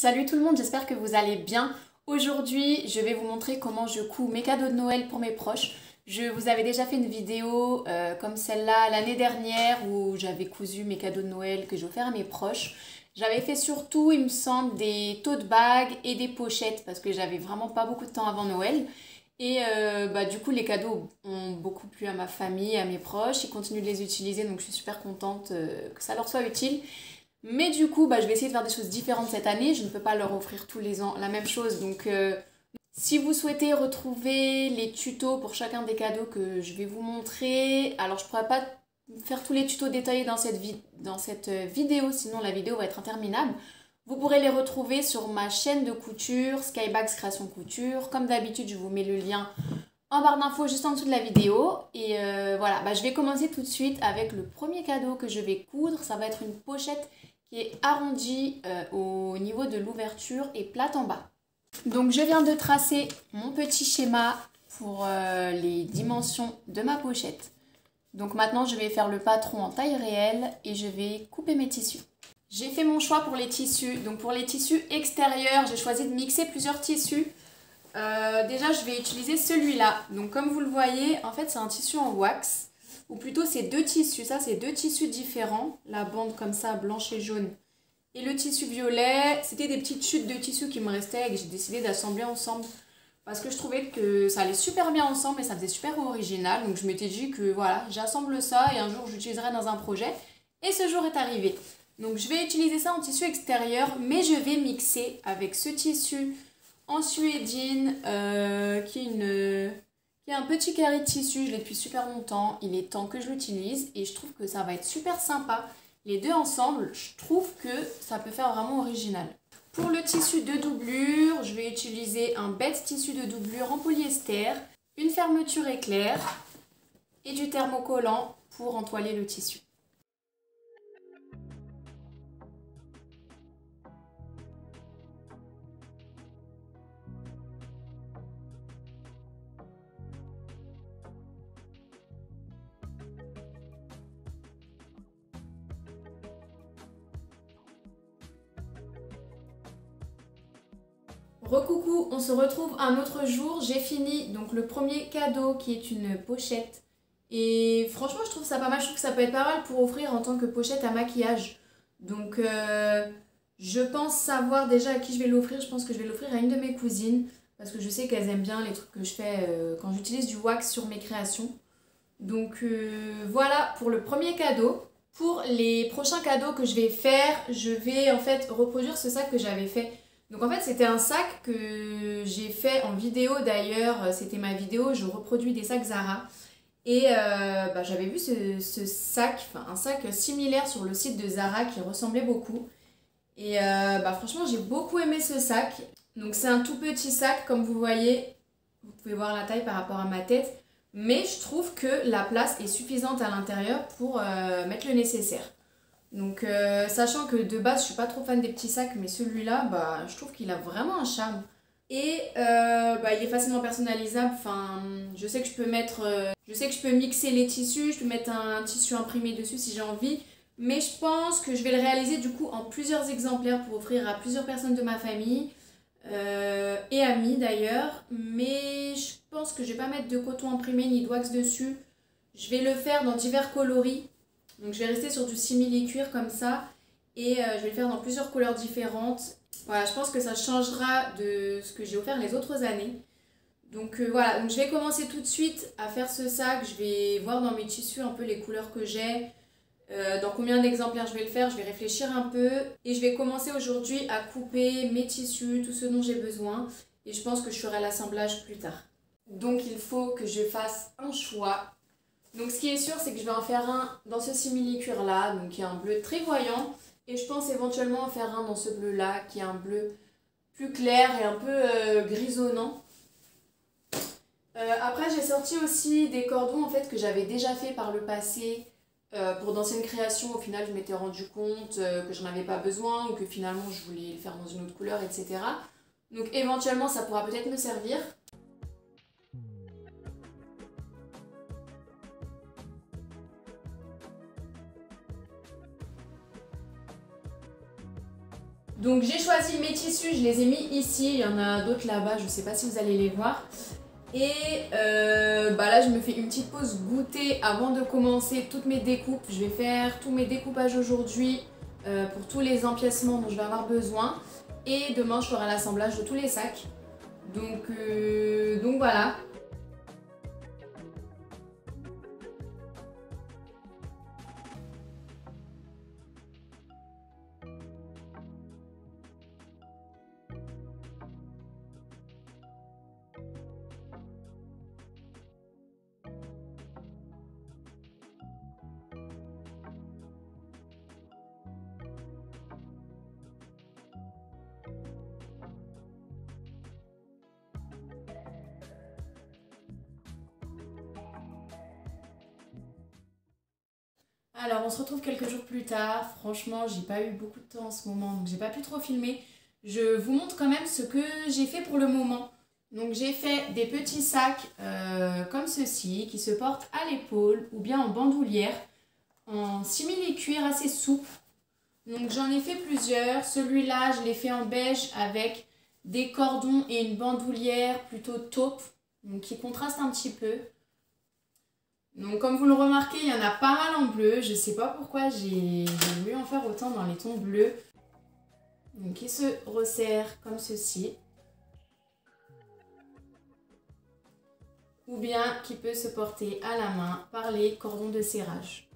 Salut tout le monde, j'espère que vous allez bien. Aujourd'hui, je vais vous montrer comment je couds mes cadeaux de Noël pour mes proches. Je vous avais déjà fait une vidéo comme celle-là l'année dernière où j'avais cousu mes cadeaux de Noël que j'ai offert à mes proches. J'avais fait surtout, il me semble, des tote bags et des pochettes parce que j'avais vraiment pas beaucoup de temps avant Noël. Et du coup, les cadeaux ont beaucoup plu à ma famille, à mes proches. Ils continuent de les utiliser, donc je suis super contente que ça leur soit utile. Mais du coup, je vais essayer de faire des choses différentes cette année. Je ne peux pas leur offrir tous les ans la même chose. Donc, si vous souhaitez retrouver les tutos pour chacun des cadeaux que je vais vous montrer, alors je ne pourrais pas faire tous les tutos détaillés dans cette vidéo, sinon la vidéo va être interminable. Vous pourrez les retrouver sur ma chaîne de couture, Skybags Création Couture. Comme d'habitude, je vous mets le lien en barre d'infos juste en dessous de la vidéo. Et voilà, je vais commencer tout de suite avec le premier cadeau que je vais coudre. Ça va être une pochette qui est arrondie au niveau de l'ouverture et plate en bas. Donc je viens de tracer mon petit schéma pour les dimensions de ma pochette. Donc maintenant je vais faire le patron en taille réelle et je vais couper mes tissus. J'ai fait mon choix pour les tissus. Donc pour les tissus extérieurs, j'ai choisi de mixer plusieurs tissus. Déjà je vais utiliser celui-là. Donc comme vous le voyez, en fait c'est un tissu en wax. Ou plutôt c'est deux tissus, ça c'est deux tissus différents. La bande comme ça, blanche et jaune. Et le tissu violet, c'était des petites chutes de tissu qui me restaient et que j'ai décidé d'assembler ensemble. Parce que je trouvais que ça allait super bien ensemble et ça faisait super original. Donc je m'étais dit que voilà, j'assemble ça et un jour j'utiliserai dans un projet. Et ce jour est arrivé. Donc je vais utiliser ça en tissu extérieur, mais je vais mixer avec ce tissu en suédine qui est un petit carré de tissu. Je l'ai depuis super longtemps. Il est temps que je l'utilise et je trouve que ça va être super sympa. Les deux ensemble, je trouve que ça peut faire vraiment original. Pour le tissu de doublure, je vais utiliser un bête tissu de doublure en polyester, une fermeture éclair et du thermocollant pour entoiler le tissu. Recoucou, on se retrouve un autre jour. J'ai fini donc le premier cadeau qui est une pochette. Et franchement, je trouve ça pas mal. Je trouve que ça peut être pas mal pour offrir en tant que pochette à maquillage. Donc, je pense savoir déjà à qui je vais l'offrir. Je pense que je vais l'offrir à une de mes cousines. Parce que je sais qu'elles aiment bien les trucs que je fais quand j'utilise du wax sur mes créations. Donc, voilà pour le premier cadeau. Pour les prochains cadeaux que je vais faire, je vais en fait reproduire ce sac que j'avais fait. Donc en fait c'était un sac que j'ai fait en vidéo d'ailleurs, c'était ma vidéo, je reproduis des sacs Zara. Et j'avais vu ce sac, enfin un sac similaire sur le site de Zara qui ressemblait beaucoup. Et franchement j'ai beaucoup aimé ce sac. Donc c'est un tout petit sac comme vous voyez, vous pouvez voir la taille par rapport à ma tête. Mais je trouve que la place est suffisante à l'intérieur pour mettre le nécessaire. Donc sachant que de base je suis pas trop fan des petits sacs, mais celui-là je trouve qu'il a vraiment un charme. Et il est facilement personnalisable. Enfin, je sais que je peux mixer les tissus, je peux mettre un tissu imprimé dessus si j'ai envie. Mais je pense que je vais le réaliser du coup en plusieurs exemplaires pour offrir à plusieurs personnes de ma famille et amis d'ailleurs. Mais je pense que je vais pas mettre de coton imprimé ni de wax dessus. Je vais le faire dans divers coloris. Donc je vais rester sur du simili-cuir comme ça et je vais le faire dans plusieurs couleurs différentes. Voilà, je pense que ça changera de ce que j'ai offert les autres années. Donc voilà, donc je vais commencer tout de suite à faire ce sac. Je vais voir dans mes tissus un peu les couleurs que j'ai, dans combien d'exemplaires je vais le faire. Je vais réfléchir un peu et je vais commencer aujourd'hui à couper mes tissus, tout ce dont j'ai besoin. Et je pense que je ferai l'assemblage plus tard. Donc il faut que je fasse un choix. Donc ce qui est sûr, c'est que je vais en faire un dans ce simili-cuir là, donc qui est un bleu très voyant. Et je pense éventuellement en faire un dans ce bleu là, qui est un bleu plus clair et un peu grisonnant. Après j'ai sorti aussi des cordons en fait que j'avais déjà fait par le passé pour d'anciennes créations. Au final je m'étais rendu compte que j'en avais pas besoin ou que finalement je voulais le faire dans une autre couleur, etc. Donc éventuellement ça pourra peut-être me servir. Donc j'ai choisi mes tissus, je les ai mis ici, il y en a d'autres là-bas, je ne sais pas si vous allez les voir. Et là je me fais une petite pause goûter avant de commencer toutes mes découpes. Je vais faire tous mes découpages aujourd'hui pour tous les empiècements dont je vais avoir besoin. Et demain je ferai l'assemblage de tous les sacs. Donc voilà. Alors on se retrouve quelques jours plus tard, franchement j'ai pas eu beaucoup de temps en ce moment donc j'ai pas pu trop filmer. Je vous montre quand même ce que j'ai fait pour le moment. Donc j'ai fait des petits sacs comme ceci qui se portent à l'épaule ou bien en bandoulière en simili-cuir assez souple. Donc j'en ai fait plusieurs, celui-là je l'ai fait en beige avec des cordons et une bandoulière plutôt taupe donc qui contraste un petit peu. Donc comme vous le remarquez, il y en a pas mal en bleu. Je sais pas pourquoi j'ai voulu en faire autant dans les tons bleus. Donc il se resserre comme ceci. Ou bien qui peut se porter à la main par les cordons de serrage.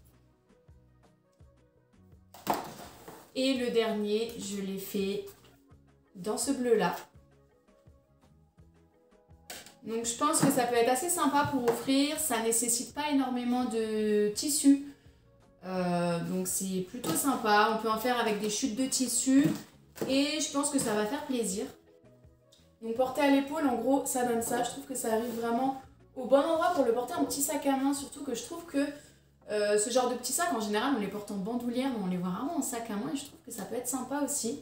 Et le dernier, je l'ai fait dans ce bleu-là. Donc je pense que ça peut être assez sympa pour offrir, ça nécessite pas énormément de tissu. Donc c'est plutôt sympa, on peut en faire avec des chutes de tissu et je pense que ça va faire plaisir. Donc porter à l'épaule, en gros, ça donne ça. Je trouve que ça arrive vraiment au bon endroit pour le porter en petit sac à main, surtout que je trouve que ce genre de petits sacs, en général, on les porte en bandoulière, mais on les voit vraiment en sac à main et je trouve que ça peut être sympa aussi.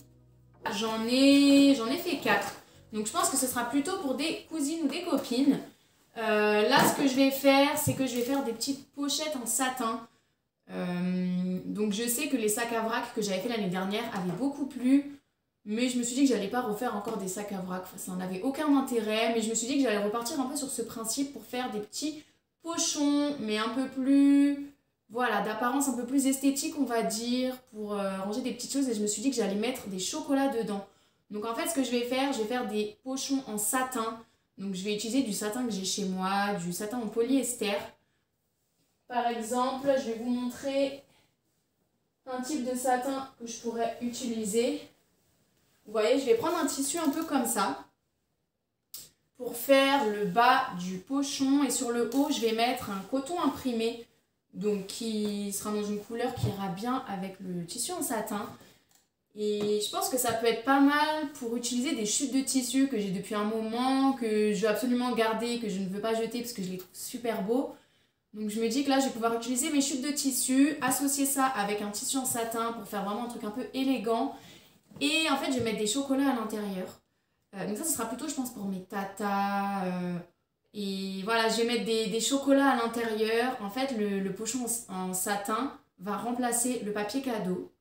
J'en ai fait 4. Donc je pense que ce sera plutôt pour des cousines ou des copines. Là, ce que je vais faire, c'est que je vais faire des petites pochettes en satin. Donc je sais que les sacs à vrac que j'avais fait l'année dernière avaient beaucoup plu. Mais je me suis dit que j'allais pas refaire encore des sacs à vrac. Enfin, ça n'avait aucun intérêt. Mais je me suis dit que j'allais repartir un peu sur ce principe pour faire des petits pochons, mais un peu plus... Voilà, d'apparence un peu plus esthétique, on va dire, pour ranger des petites choses. Et je me suis dit que j'allais mettre des chocolats dedans. Donc en fait, ce que je vais faire des pochons en satin. Donc je vais utiliser du satin que j'ai chez moi, du satin en polyester. Par exemple, je vais vous montrer un type de satin que je pourrais utiliser. Vous voyez, je vais prendre un tissu un peu comme ça pour faire le bas du pochon. Et sur le haut, je vais mettre un coton imprimé, donc qui sera dans une couleur qui ira bien avec le tissu en satin. Et je pense que ça peut être pas mal pour utiliser des chutes de tissu que j'ai depuis un moment, que je veux absolument garder, que je ne veux pas jeter parce que je les trouve super beaux. Donc je me dis que là je vais pouvoir utiliser mes chutes de tissu, associer ça avec un tissu en satin pour faire vraiment un truc un peu élégant. Et en fait je vais mettre des chocolats à l'intérieur. Donc ça ce sera plutôt je pense pour mes tatas. Et voilà, je vais mettre des chocolats à l'intérieur. En fait le pochon en satin va remplacer le papier cadeau.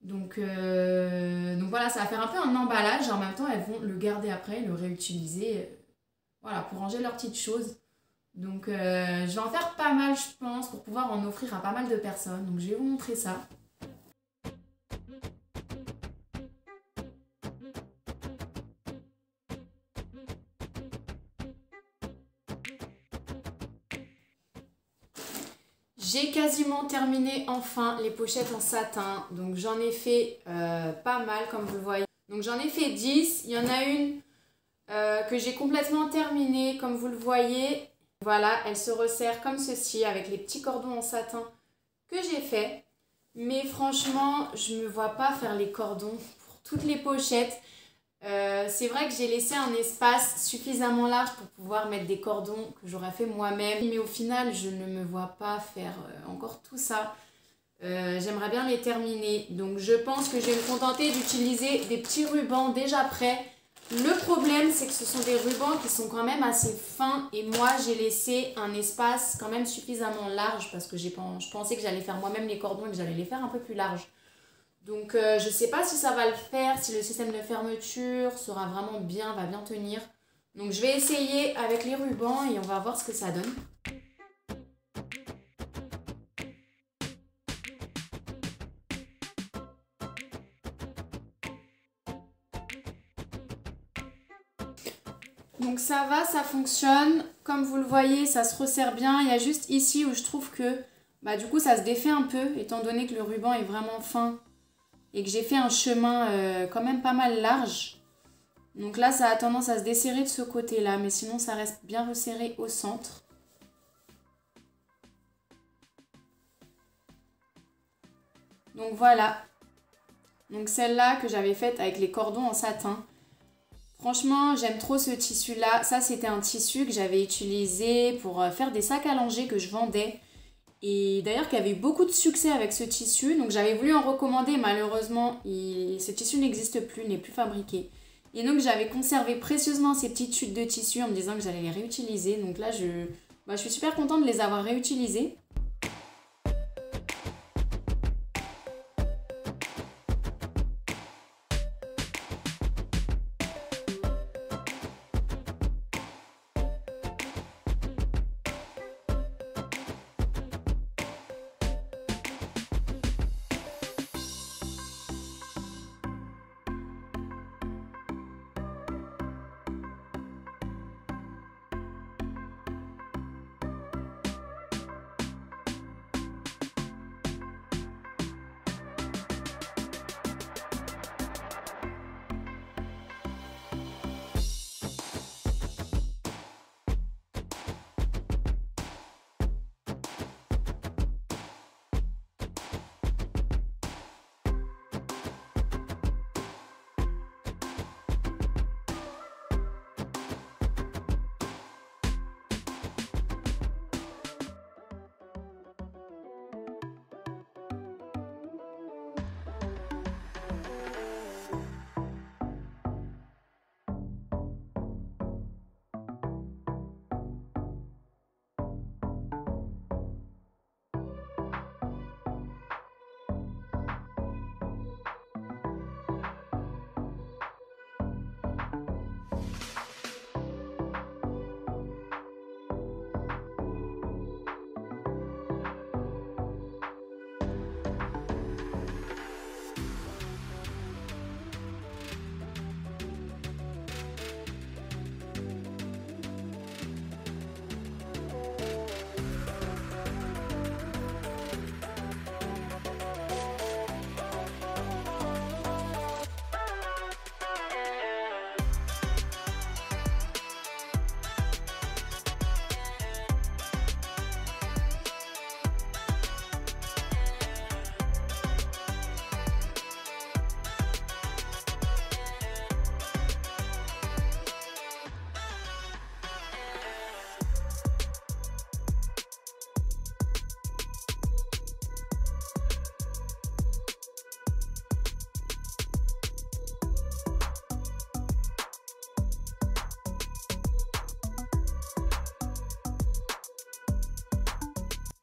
Donc voilà, ça va faire un peu un emballage et en même temps elles vont le garder après, le réutiliser voilà, pour ranger leurs petites choses. Donc je vais en faire pas mal je pense pour pouvoir en offrir à pas mal de personnes. Donc je vais vous montrer ça. J'ai quasiment terminé enfin les pochettes en satin, donc j'en ai fait pas mal comme vous le voyez. Donc j'en ai fait 10, il y en a une que j'ai complètement terminée comme vous le voyez. Voilà, elle se resserre comme ceci avec les petits cordons en satin que j'ai fait. Mais franchement, je ne me vois pas faire les cordons pour toutes les pochettes. C'est vrai que j'ai laissé un espace suffisamment large pour pouvoir mettre des cordons que j'aurais fait moi-même. Mais au final, je ne me vois pas faire encore tout ça. J'aimerais bien les terminer. Donc je pense que je vais me contenter d'utiliser des petits rubans déjà prêts. Le problème, c'est que ce sont des rubans qui sont quand même assez fins. Et moi, j'ai laissé un espace quand même suffisamment large parce que je pensais que j'allais faire moi-même les cordons et que j'allais les faire un peu plus larges. Donc je sais pas si ça va le faire, si le système de fermeture sera vraiment bien, va bien tenir. Donc je vais essayer avec les rubans et on va voir ce que ça donne. Donc ça va, ça fonctionne. Comme vous le voyez, ça se resserre bien. Il y a juste ici où je trouve que du coup ça se défait un peu, étant donné que le ruban est vraiment fin et que j'ai fait un chemin quand même pas mal large. Donc là, ça a tendance à se desserrer de ce côté-là, mais sinon ça reste bien resserré au centre. Donc voilà. Donc celle-là que j'avais faite avec les cordons en satin. Franchement, j'aime trop ce tissu-là. Ça, c'était un tissu que j'avais utilisé pour faire des sacs à langer que je vendais. Et d'ailleurs, qui avait eu beaucoup de succès avec ce tissu. Donc, j'avais voulu en recommander. Malheureusement, ce tissu n'existe plus, n'est plus fabriqué. Et donc, j'avais conservé précieusement ces petites chutes de tissu en me disant que j'allais les réutiliser. Donc là, je suis super contente de les avoir réutilisées.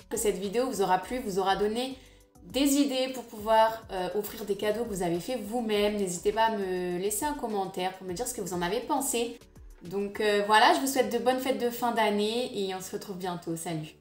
Que cette vidéo vous aura plu, vous aura donné des idées pour pouvoir offrir des cadeaux que vous avez fait vous-même. N'hésitez pas à me laisser un commentaire pour me dire ce que vous en avez pensé. Donc voilà, je vous souhaite de bonnes fêtes de fin d'année et on se retrouve bientôt. Salut!